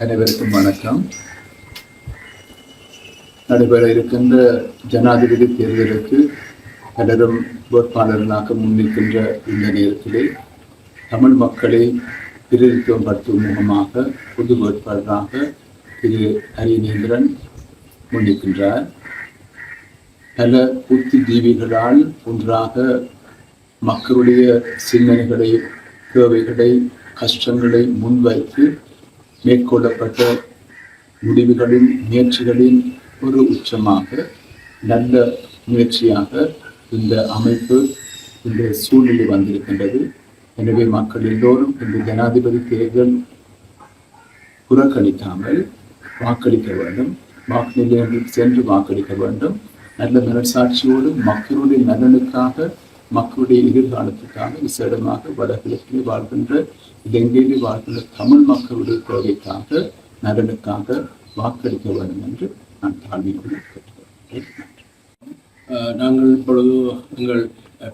அனைவருக்கும் வணக்கம். நடைபெற இருக்கின்ற ஜனாதிபதி தேர்தலுக்கு பலரும் வேட்பாளர்களாக முன்னிற்கின்ற இந்த நேரத்திலே தமிழ் மக்களை பிரதிநிதித்துவம் படுத்தும் முகமாக பொது வேட்பாளராக திரு அரியநேந்திரன் முன்னிற்கின்றார். பல புத்திஜீவிகளால் ஒன்றாக மக்களுடைய சிந்தனைகளை, தேவைகளை, கஷ்டங்களை முன்வைத்து மேற்கொள்ளப்பட்ட முடிவுகளின் முயற்சிகளின் ஒரு உச்சமாக, நல்ல முயற்சியாக இந்த அமைப்பு, இந்த சூழ்நிலை வந்திருக்கின்றது. எனவே மக்கள் எல்லோரும் இந்த ஜனாதிபதி தேர்தல் புறக்கணிக்காமல் வாக்களிக்க வேண்டும், வாக்கு நிலையங்களில் சென்று வாக்களிக்க வேண்டும். நல்ல மனசாட்சியோடு மக்களுடைய நலனுக்காக, மக்களுடைய எதிர்காலத்துக்காக, விசேடமாக வடகிழக்கில் வாழ்கின்ற, இலங்கையில் வாழ்கின்ற தமிழ் மக்களுடைய தேவைக்காக, நலனுக்காக வாக்களிக்க வேண்டும் என்று நான் தாழ்மையோடு கேட்டுக்கொள்கிறேன். நாங்கள் இப்பொழுது எங்கள்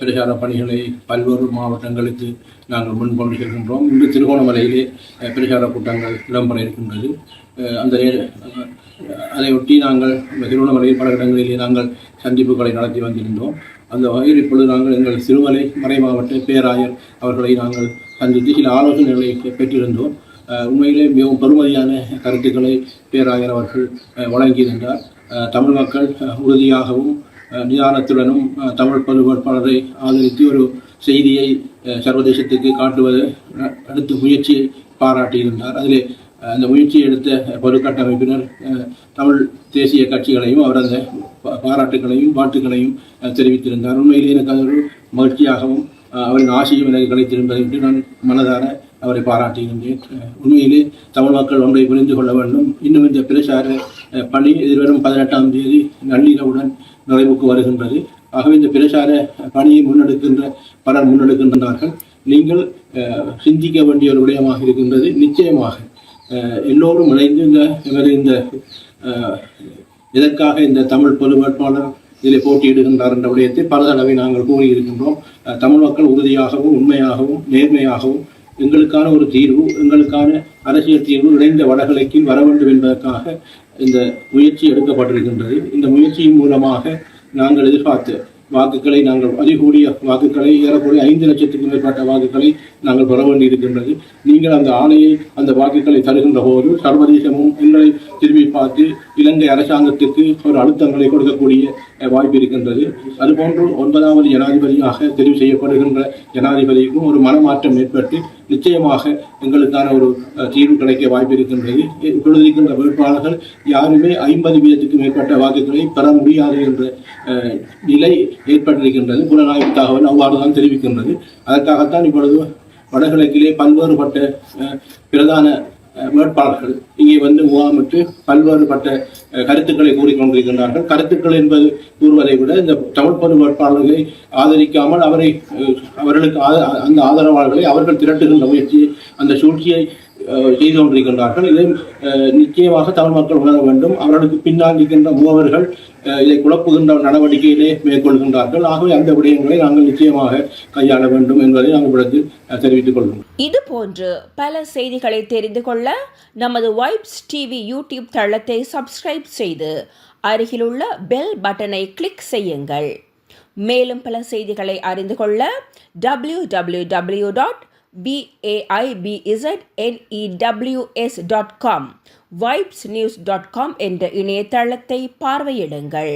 பிரச்சார பணிகளை பல்வேறு மாவட்டங்களுக்கு நாங்கள் முன்கொண்டு செல்கின்றோம். இன்று திருகோணமலையிலே பிரச்சார கூட்டங்கள் இடம்பெற இருக்கின்றது. அதையொட்டி நாங்கள் திருவண்ணாமலையில் பல இடங்களிலே நாங்கள் சந்திப்புகளை நடத்தி வந்திருந்தோம். அந்த வகையில் இப்பொழுது நாங்கள் எங்கள் சிறுமலை மறை மாவட்ட பேராயர் அவர்களை நாங்கள் சந்தித்து சில ஆலோசனைகளை பெற்றிருந்தோம். உண்மையிலே மிகவும் பெருமதியான கருத்துக்களை பேராயர் அவர்கள் வழங்கியிருந்தார். தமிழ் மக்கள் உறுதியாகவும் நிதானத்துடனும் தமிழ் பொது வேட்பாளரை ஆதரித்து ஒரு செய்தியை சர்வதேசத்துக்கு காட்டுவது அடுத்த முயற்சியை பாராட்டியிருந்தார். அதிலே அந்த முயற்சியை எடுத்த பொதுக்கட்டமைப்பினர் தமிழ் தேசிய கட்சிகளையும் அவர் அந்த பாராட்டுகளையும் வாழ்த்துக்களையும் தெரிவித்திருந்தார். உண்மையிலே எனக்கு அது ஒரு மகிழ்ச்சியாகவும் அவரின் ஆசையும் எனக்கு கிடைத்திருந்ததை விட்டு நான் மனதார அவரை பாராட்டுகின்றேன். உண்மையிலே தமிழ் மக்கள் ஒன்றை புரிந்து கொள்ள வேண்டும். இன்னும் இந்த பிரச்சார பணி எதிர்வரும் 18ஆம் தேதி நள்ளிரவுடன் நிறைவுக்கு வருகின்றது. ஆகவே இந்த பிரச்சார பணியை பலர் முன்னெடுக்கின்றார்கள். நீங்கள் சிந்திக்க வேண்டிய ஒரு விடயமாக இருக்கின்றது. நிச்சயமாக எல்லோரும் இணைந்து இந்த இதற்காக இந்த தமிழ் பொது வேட்பாளர் இதில் போட்டியிடுகின்றார் என்ற விடயத்தை பல தடவை நாங்கள் கூறியிருக்கின்றோம். தமிழ் மக்கள் உறுதியாகவும் உண்மையாகவும் நேர்மையாகவும் எங்களுக்கான ஒரு தீர்வு, எங்களுக்கான அரசியல் தீர்வு இணைந்த வடகிழக்கில் வர வேண்டும் என்பதற்காக இந்த முயற்சி எடுக்கப்பட்டிருக்கின்றது. இந்த முயற்சியின் மூலமாக நாங்கள் எதிர்பார்த்த வாக்குகளை, நாங்கள் அதிகூடிய வாக்குகளை, ஏறக்கூடிய 5 லட்சத்துக்கும் மேற்பட்ட வாக்குகளை நாங்கள் பெற வேண்டியிருக்கின்றது. நீங்கள் அந்த ஆணையை, அந்த வாக்குகளை தருகின்ற போது சர்வதேசமும் எங்களை திரும்பி பார்த்து இலங்கை அரசாங்கத்துக்கு ஒரு அழுத்தங்களை கொடுக்கக்கூடிய வாய்ப்பு இருக்கின்றது. அதுபோன்று 9வது ஜனாதிபதியாக தெரிவு செய்யப்படுகின்ற ஜனாதிபதிக்கும் ஒரு மனமாற்றம் ஏற்பட்டு நிச்சயமாக எங்களுக்கான ஒரு தீர்வு கிடைக்க வாய்ப்பு இருக்கின்றது. இப்பொழுது இருக்கின்ற வேட்பாளர்கள் யாருமே 50% மேற்பட்ட வாக்குகளை பெற முடியாது என்ற நிலை ஏற்பட்டிருக்கின்றது. புலனாய்வு தகவல் அவ்வாறுதான் தெரிவிக்கின்றது. அதற்காகத்தான் இப்பொழுது வடகிழக்கிலே பல்வேறுபட்ட பிரதான வேட்பாளர்கள் இங்கே வந்து முகாமிட்டு பல்வேறுபட்ட கருத்துக்களை கூறிக்கொண்டிருக்கின்றார்கள். கருத்துக்கள் என்பது கூறுவதை விட இந்த தமிழ் பொது வேட்பாளர்களை ஆதரிக்காமல் அவர்களுக்கு அந்த ஆதரவாளர்களை அவர்கள் திரட்டுகின்ற முயற்சியை, அந்த சூழ்ச்சியை செய்து கொண்டிருக்கின்றார்கள். இதை நிச்சயமாக தமிழ் மக்கள் உணர வேண்டும். அவர்களுக்கு பின்னால் இருக்கின்ற மூவர்கள் இதை குழப்புகின்ற நடவடிக்கையிலே மேற்கொள்கின்றார்கள். ஆகவே அந்த விடயங்களை நாங்கள் நிச்சயமாக கையாள வேண்டும் என்பதை நாங்கள் விடத்தில் தெரிவித்துக் கொள்வோம். இது போன்று பல செய்திகளை தெரிந்து கொள்ள நமது வைப்ஸ் டிவி யூடியூப் தளத்தை சப்ஸ்கிரைப் செய்து அருகிலுள்ள பெல் பட்டனை கிளிக் செய்யுங்கள். மேலும் பல செய்திகளை அறிந்து கொள்ள www.baibznews.com vibesnews.com என்ற இணையதளத்தை பார்வையிடுங்கள்.